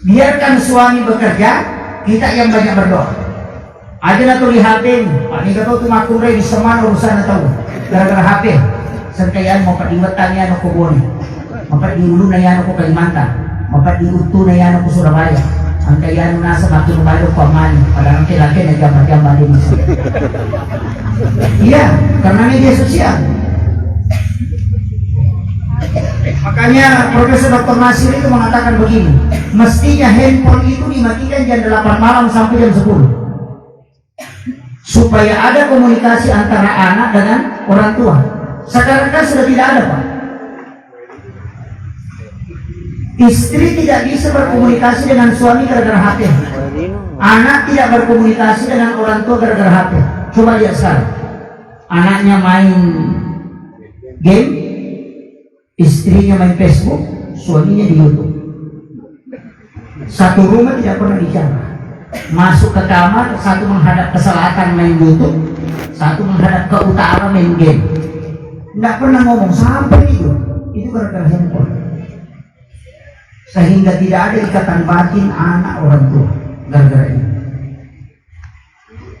Biarkan suami bekerja, kita yang banyak berdoa. Ada na tuloy HP, ini ka to tumakuray di saman urusan na tao. Gara-gara HP, sangkayan mo padiwatan yan ako Boni, mapadiulo na yan ako Kalimantan, mapadiuto na yan ako Surabaya. Ang kaya nasa Makinubayo ko Amani, padang laki-laki naggambar-gambar din isa. Iya, karena media sosial. Makanya Profesor Dr. Nasir itu mengatakan begini, mestinya handphone itu dimatikan jam 8 malam sampai jam 10. Supaya ada komunikasi antara anak dengan orang tua. Sekarang kan sudah tidak ada Pak. Istri tidak bisa berkomunikasi dengan suami gara-gara HP. Anak tidak berkomunikasi dengan orang tua gara-gara HP. Coba lihat sekarang. Anaknya main game, istrinya main Facebook, suaminya di YouTube. Satu rumah tidak pernah bicara. Masuk ke kamar, satu menghadap ke selatan main YouTube, satu menghadap ke utara main game. Tidak pernah ngomong sampai itu. Itu gara-gara handphone. Sehingga tidak ada ikatan batin anak orang tua gara-gara ini.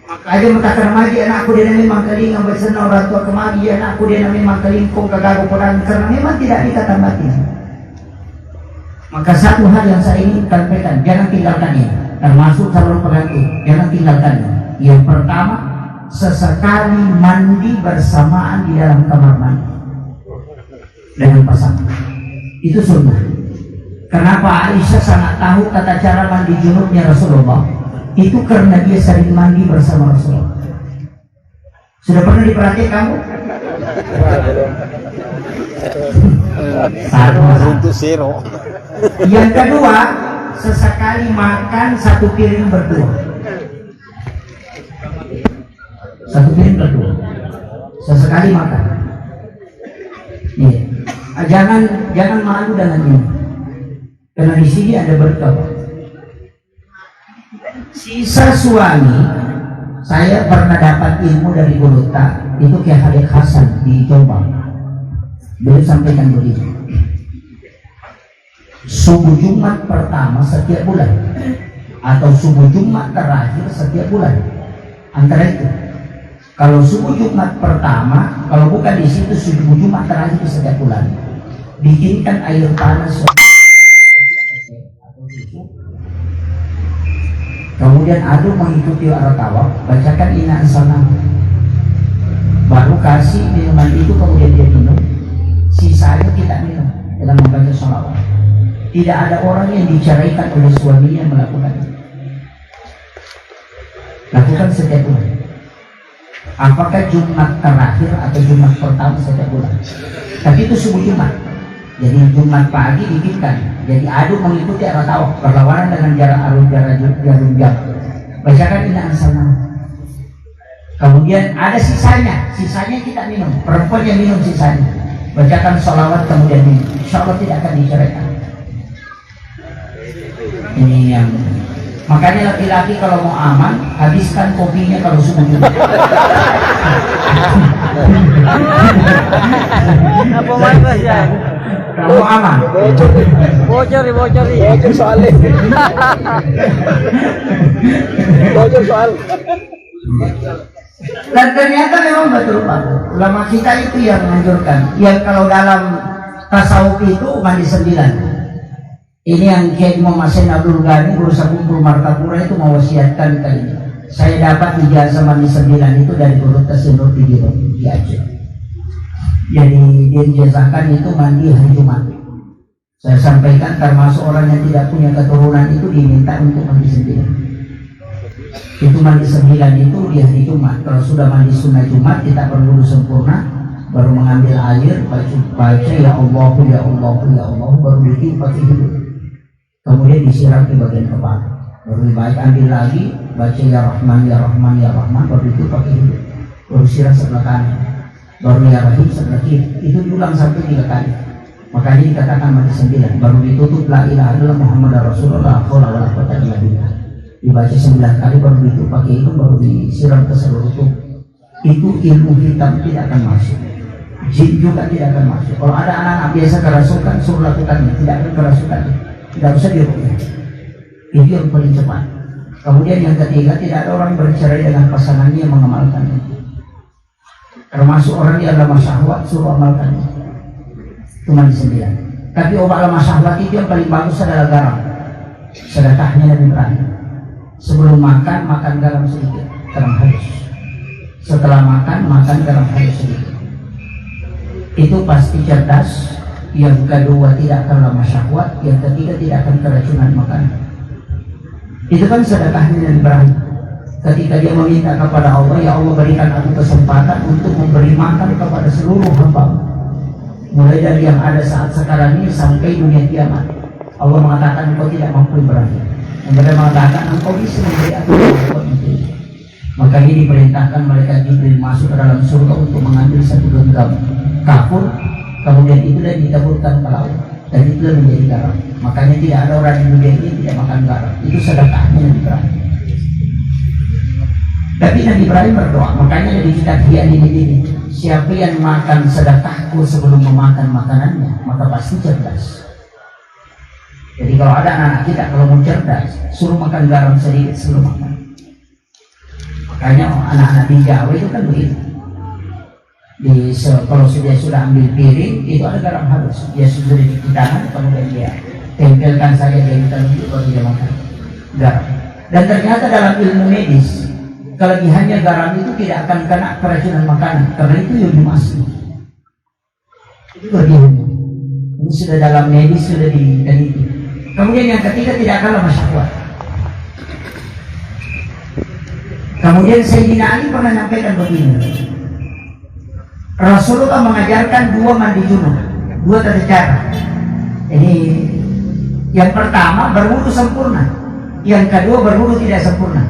Makanya berkata remaja anakku dia memang kaling ang bersana orang tua kemari anakku dia memang kaling kong kagago peran karena memang tidak ada ikatan batin. Maka satu hal yang saya ingin sampaikan, jangan tinggalkan ini. Termasuk calon pengantin, jangan tinggalkannya. Yang pertama, sesekali mandi bersamaan di dalam kamar mandi dengan pasangan. Itu sunnah. Kenapa Aisyah sangat tahu tata cara mandi junubnya Rasulullah? Itu karena dia sering mandi bersama Rasulullah. Sudah pernah diperhatikan kamu? Untuk zero. Yang kedua, sesekali makan satu piring berdua. Satu piring berdua. Sesekali makan. Iya. Jangan malu dengan ini. Karena di sini ada berkah. Sisa suami, saya pernah dapat ilmu dari Golota, itu kayak Khalid Hasan di Jombang. Beliau sampaikan begini. Subuh Jumat pertama setiap bulan atau subuh Jumat terakhir setiap bulan. Antara itu. Kalau subuh Jumat pertama, kalau bukan di situ subuh Jumat terakhir setiap bulan, bikinkan air panas. Kemudian aduk mengikuti arah tawaf, bacakan inna ansalna. Baru kasih minuman itu, kemudian dia minum. Sisanya kita minum dalam membaca sholawat. Tidak ada orang yang diceraikan oleh suaminya melakukan itu. Lakukan setiap bulan. Apakah Jumat terakhir atau Jumat pertama setiap bulan? Tapi itu subuh Jumat. Jadi Jumat pagi bikinkan. Jadi aduk mengikuti arah tawaf, berlawanan dengan jarum jam. Bacakan inna ansalna. Kemudian ada sisanya kita minum. Perempuan yang minum sisanya. Bacakan sholawat kemudian minum. Insya Allah tidak akan diceraikan. Ini yang makanya laki-laki kalau mau aman habiskan kopinya kalau subuh Jumat. Apa mana ya? Kamu aman. Bocor soalnya. Bocor soal. Dan ternyata memang betul Pak. Ulama kita itu yang menganjurkan. Yang kalau dalam tasawuf itu mandi 9. Ini yang Kiai Muhammad Sain Abdul Ghani Guru Sakumpul Martapura itu mewasiatkan kali ini. Saya dapat ijazah mandi 9 itu dari Guru Tasinur di Aceh. Jadi dia dijazahkan itu mandi hari Jumat. Saya sampaikan termasuk orang yang tidak punya keturunan itu diminta untuk mandi 9. Itu mandi 9 itu di hari Jumat. Kalau sudah mandi sunnah Jumat kita berwudu sempurna, baru mengambil air, baca ya Allah, ya Allah, ya Allah, baru ditiup pakai hidung. Kemudian disiram di bagian kepala. Baru baik ambil lagi, baca ya Rahman, ya Rahman, ya Rahman, baru ditiup pakai hidung. Baru siram sebelah kanan. Baru ya Rahim sebelah kiri. Itu diulang sampai 3 kali. Makanya dikatakan mandi 9. Baru ditutup la ilaha illallah Muhammad Rasulullah wala quwwata illa billah. Dibaca 9 kali baru ditutup pakai itu, baru disiram ke seluruh tubuh. Itu ilmu hitam tidak akan masuk. Jin juga tidak akan masuk. Kalau ada anak-anak biasa kerasukan, suruh lakukannya. Tidak akan kerasukan. Tidak usah dirukyah. Itu yang paling cepat. Kemudian yang ketiga, tidak ada orang bercerai dengan pasangannya yang mengamalkannya. Termasuk orang yang lemah syahwat, suruh amalkannya. Cuma di 9. Tapi obat lemah syahwat itu yang paling bagus adalah garam. Sedekahnya lebih berani. Sebelum makan garam sedikit, garam halus. Setelah makan garam halus sedikit. Itu pasti cerdas. Yang kedua tidak akan lemah syahwat. Yang ketiga tidak akan keracunan makanan. Itu kan sedekahnya lebih berani. Ketika dia meminta kepada Allah, ya Allah berikan aku kesempatan untuk memberi makan kepada seluruh hamba, mulai dari yang ada saat sekarang ini sampai dunia kiamat. Allah mengatakan engkau tidak mampu berakhir. Yang mereka mengatakan engkau bisa memberi aku itu. Maka ini diperintahkan malaikat Jibril masuk ke dalam surga untuk mengambil satu genggam kapur, kemudian itu dan ditaburkan ke laut, dan itu menjadi garam. Makanya tidak ada orang di dunia ini tidak makan garam. Itu sedekahnya Nabi Ibrahim. Tapi Nabi Ibrahim berdoa. Makanya dari kitab Ihya ini, siapa yang makan sedekahku sebelum memakan makanannya, maka pasti cerdas. Jadi kalau ada anak-anak kita kalau mau cerdas, suruh makan garam sedikit sebelum makan. Makanya anak-anak di Jawa itu kan begitu. Kalau sudah ambil piring itu ada garam halus, dia sudah di tangan, kemudian dia tempelkan saja dia kita baru dia makan garam. Dan ternyata dalam ilmu medis kelebihannya garam itu tidak akan kena keracunan makanan karena itu ion masuk. Itu kelebihannya. Ini sudah dalam medis sudah diteliti. Kemudian yang ketiga tidak kalah masyarakat. Kemudian Sayyidina Ali pernah menyampaikan begini. Rasulullah mengajarkan dua mandi junub, dua tata cara. Ini yang pertama berwudu sempurna, yang kedua berwudu tidak sempurna.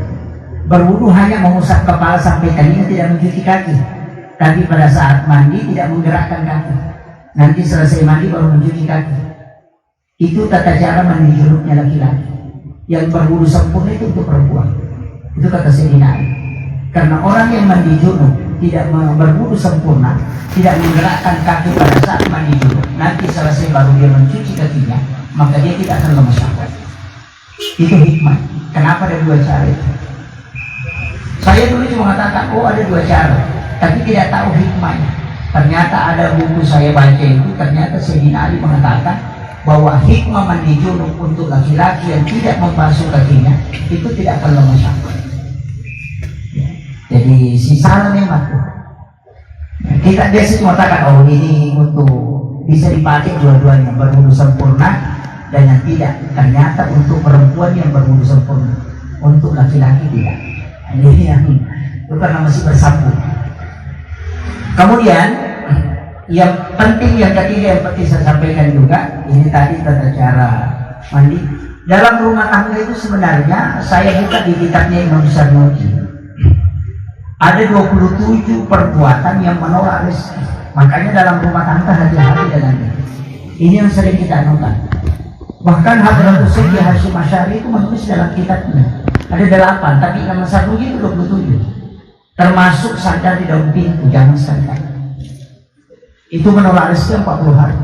Berwudu hanya mengusap kepala sampai telinga, tidak mencuci kaki. Tapi pada saat mandi tidak menggerakkan kaki. Nanti selesai mandi baru mencuci kaki. Itu tata cara mandi junubnya laki-laki. Yang berwudu sempurna itu untuk perempuan. Itu kata Sayyidina Ali. Karena orang yang mandi junub tidak berwudu sempurna, tidak menggerakkan kaki pada saat mandi junub, nanti selesai baru dia mencuci kakinya, maka dia tidak akan lemas. Itu hikmah. Kenapa ada dua cara itu? Saya dulu cuma mengatakan, oh ada dua cara, tapi tidak tahu hikmahnya. Ternyata ada buku saya baca itu, ternyata Sayyidina Ali mengatakan bahwa hikmah mandi junub untuk laki-laki yang tidak membasuh kakinya itu tidak akan lemas. Jadi sisa memang kita biasa mengatakan, oh ini untuk bisa dipakai dua-duanya, berwudu sempurna dan yang tidak. Ternyata untuk perempuan yang berwudu sempurna, untuk laki-laki tidak. Ini yang itu karena masih bersambung. Kemudian yang penting yang ketiga yang penting saya sampaikan juga, ini tadi tata cara mandi dalam rumah tangga itu sebenarnya saya buka di kitabnya Imam Sarnuji. Ada 27 perbuatan yang menolak rezeki. Makanya dalam rumah tangga hati-hati dengan itu. Ini yang sering kita anukan. Bahkan Hadratus Syekh Hasyim Asy'ari itu menulis dalam kitabnya. Ada 8, tapi Imam Sarnuji itu 27. Termasuk sandar di daun pintu, jangan sandar. Itu menolak rezeki 40 hari.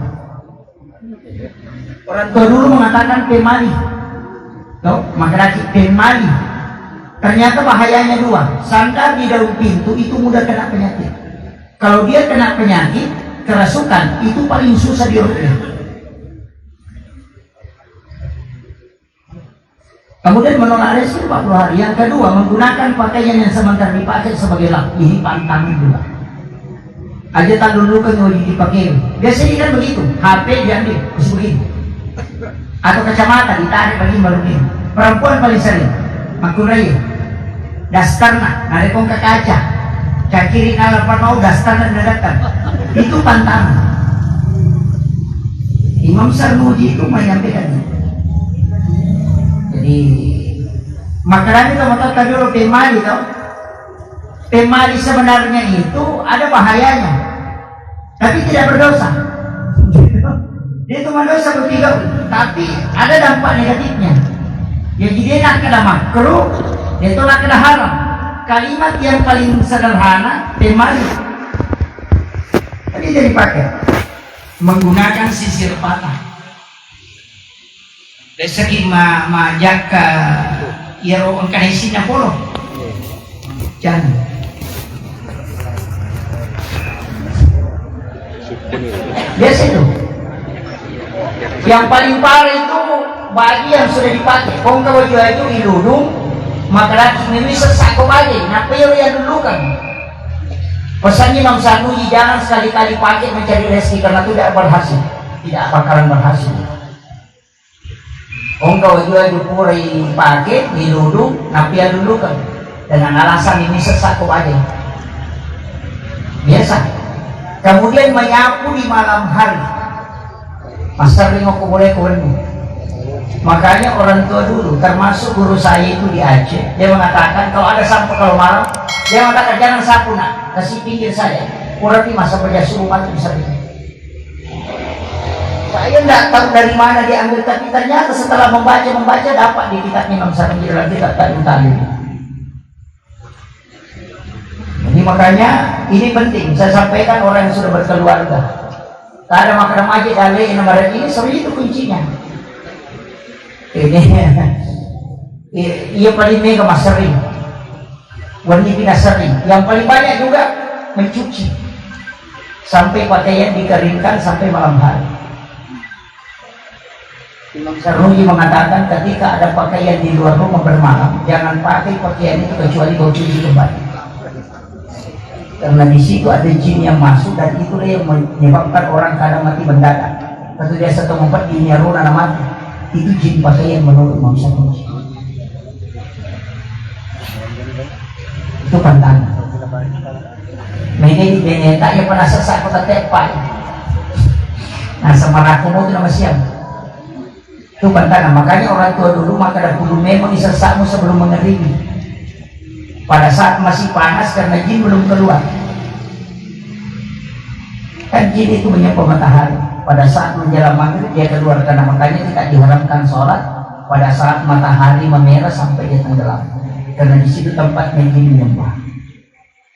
Orang tua dulu mengatakan pemali. Tuh, maka pemali. Ternyata bahayanya dua. Sandar di daun pintu itu mudah kena penyakit. Kalau dia kena penyakit, kerasukan, itu paling susah dirukyah. Kemudian menolak rezeki 40 hari. Yang kedua, menggunakan pakaian yang sementara dipakai sebagai lap. Ini pantangan juga. Aja tak dulu kan yang dipakai. Biasanya kan begitu. HP diambil, terus begini. Atau kacamata ditarik bagi malukin. Perempuan paling sering. Makurai. Dastarna, narekong ke kaca. Kiri nalapan mau dastarna nadakan. Itu pantangan. Imam Sarnuji itu menyampaikan. Jadi makanya kamu tahu tadi dulu pemali tahu. Pemali sebenarnya itu ada bahayanya, tapi tidak berdosa. Dia itu mendosa bertiga, tapi ada dampak negatifnya. Jadi dia nak kena makruh, dia itu nak kena haram. Kalimat yang paling sederhana pemali. Tadi jadi pakai menggunakan sisir patah. Dari segi majaka iro ang kanisinya polo. Jangan. Biasa itu. Yang paling parah itu bagi yang sudah dipakai. Kung kau jual itu iludung, maka lagi ini sesak kau bagi. Napa yang dulu kan? Pesannya Imam Sarnuji, jangan sekali-kali pakai mencari rezeki karena tidak berhasil, tidak bakalan berhasil. Kau jual dupuri pakai diludung, napa yang dulu kan? Dengan alasan ini sesak kau bagi. Biasa. Kemudian menyapu di malam hari. Master ringo ko boleh ko ringo. Makanya orang tua dulu, termasuk guru saya itu di Aceh, dia mengatakan kalau ada sapu kalau malam, dia mengatakan jangan sapu nak, kasih pinggir saja. Kurang masa kerja suruh mati bisa ini. Saya tidak tahu dari mana dia ambil, tapi ternyata setelah membaca dapat di kitab Imam Syafi'i dalam kitab Ta'lim Ta'lim. Jadi makanya ini penting saya sampaikan orang yang sudah berkeluarga. Tak ada makanan aja dalih nomor ini, sebenarnya itu kuncinya. Ini ia paling mega mas sering, wanita pindah sering. Yang paling banyak juga mencuci sampai pakaian dikeringkan sampai malam hari. Imam Sarruji mengatakan ketika ada pakaian di luar rumah bermalam, jangan pakai pakaian itu kecuali kau cuci kembali. Karena di situ ada jin yang masuk dan itulah yang menyebabkan orang kadang mati mendadak. Satu dia satu membuat jinnya runa mati. Itu jin pakaian menurut Imam Sarruji. Itu pantangan. Ini tak yang pernah sesak kota tepai. Nah semaraku mau itu nama siapa? Itu pantangan. Makanya orang tua dulu maka dahulu memang disesakmu sebelum mengeringi. Pada saat masih panas karena jin belum keluar. Kan jin itu menyapa matahari. Pada saat menjelang maghrib dia keluar, karena makanya tidak diharamkan sholat pada saat matahari memerah sampai dia tenggelam. Karena di situ tempatnya jin menyembah.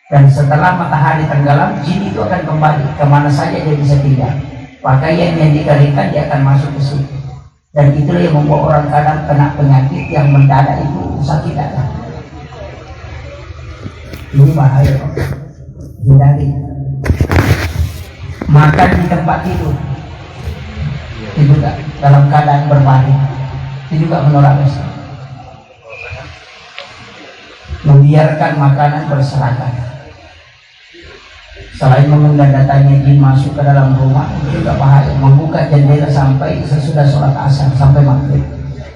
Dan setelah matahari tenggelam, jin itu akan kembali kemana saja dia bisa tinggal. Pakaian yang dikeringkan dia akan masuk ke situ. Dan itulah yang membuat orang kadang kena penyakit yang mendadak itu sakit dada. Ini bahaya, hindari. Makan di tempat tidur itu juga dalam keadaan berbaring itu juga menolak Islam. Membiarkan makanan berserakan selain mengundang datanya jin masuk ke dalam rumah itu juga bahaya. Membuka jendela sampai sesudah sholat asar sampai maghrib.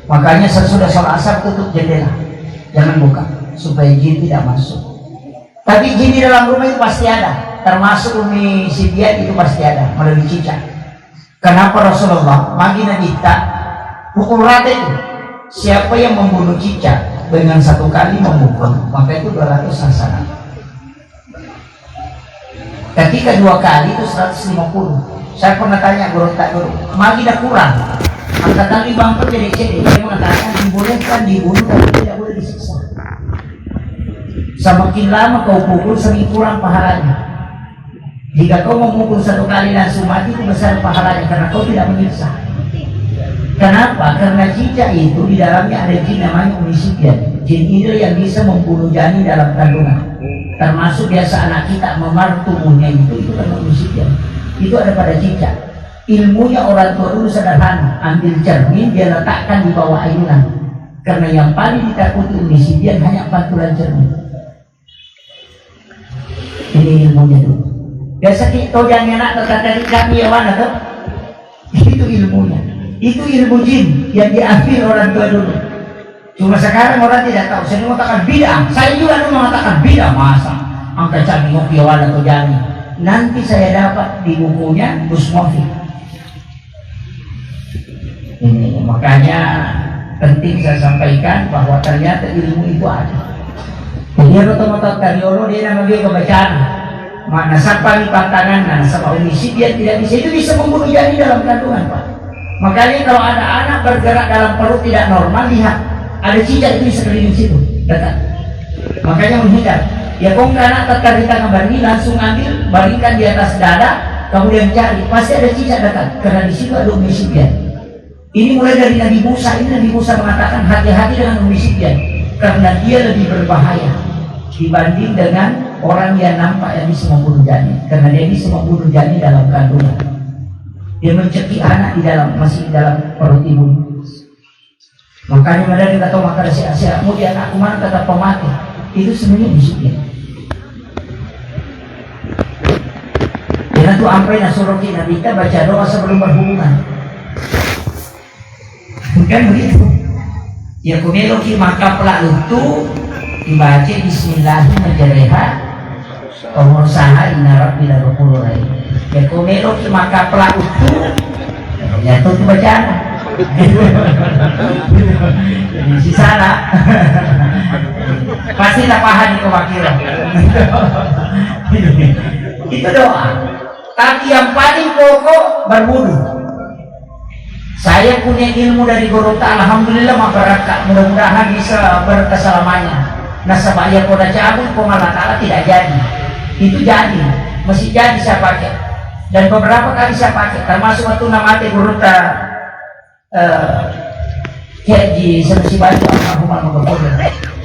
Makanya sesudah sholat asar tutup jendela, jangan buka supaya jin tidak masuk. Tapi jin di dalam rumah itu pasti ada, termasuk Umi Sidian itu pasti ada melalui cicak. Kenapa Rasulullah bagi Nabi tak pukul rata itu? Siapa yang membunuh cicak dengan satu kali memukul, maka itu 200 hasanah. Ketika 2 kali itu 150. Saya pernah tanya guru tak guru, magi dah kurang. Angkat tali bangkit jadi cedek. Dia mengatakan dibolehkan dibunuh tapi tidak boleh disiksa. Semakin lama kau pukul semakin kurang pahalanya. Jika kau memukul 1 kali langsung mati itu besar pahalanya karena kau tidak menyiksa. Kenapa? Karena cicak itu di dalamnya ada jin namanya Umi Sidian. Jin ini yang bisa membunuh janin dalam kandungan. Termasuk biasa anak kita memar tubuhnya itu karena Umi Sidian. Itu ada pada cicak. Ilmunya orang tua dulu sederhana, ambil cermin dia letakkan di bawah ayunan. Karena yang paling ditakuti Umi Sidian hanya pantulan cermin. Ini ilmunya dulu. Biasa kita jangan nak terkata kami yang mana tuh? Itu ilmunya. Itu ilmu jin yang diambil orang tua dulu. Cuma sekarang orang tidak tahu. Saya mengatakan bid'ah. Saya juga dulu mengatakan bid'ah. Masa angkat cami ngopi wala atau jani. Nanti saya dapat di bukunya Busmofi. Ini makanya penting saya sampaikan bahwa ternyata ilmu itu ada. Dia otomatis karyono dia namanya kebacaan. Mana sampai pantangan, nah sama Umi Sidian tidak bisa, itu bisa membunuh janin dalam kandungan Pak. Makanya kalau ada anak bergerak dalam perut tidak normal, lihat ada cicak itu di sekeliling situ dekat. Makanya menghindar. Ya kong anak tertarik di tangan baring langsung ambil, baringkan di atas dada, kemudian cari, pasti ada cicak dekat karena di situ ada Umi Sidian. Ini mulai dari Nabi Musa. Ini Nabi Musa mengatakan hati-hati dengan Umi Sidian karena dia lebih berbahaya dibanding dengan orang yang nampak yang bisa membunuh janin, karena dia bisa membunuh janin dalam kandungan. Dia mencekik anak di dalam, masih di dalam perut ibu. Makanya mereka dia kata maka sia-sia mau dia anakku mana kata pemati. Itu sebenarnya musuhnya. Jangan tuh sampai nasuruh kita baca doa sebelum berhubungan. Kan begitu. Ya kumeloki maka pelak itu dibaca Bismillahirrahmanirrahim. Pengusaha inarab bila rukul lain. Ya kumeloki maka pelak itu. Ya itu bacaan. Jadi si sana pasti tapahan itu wakil. Itu doa. Tapi yang paling pokok berwudu. Saya punya ilmu dari guru ta, alhamdulillah masyarakat, mudah-mudahan bisa berkeselamanya. Nah sebaya koda cabut Allah Ta'ala tidak jadi. Itu jadi, masih jadi saya pakai. Dan beberapa kali saya pakai, termasuk waktu namanya guru ta kayak di Sensi Baju almarhumah.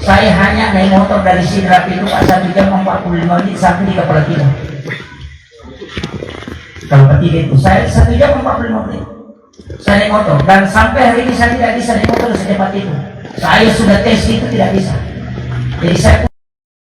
Saya hanya naik motor dari Sidrap itu Pak 1 jam 45 menit sampai di Kepala Tiga. Kalau ketiga itu saya 1 jam 45 menit. Saya naik motor dan sampai hari ini saya tidak bisa naik motor secepat itu. Saya sudah tes itu tidak bisa. Jadi saya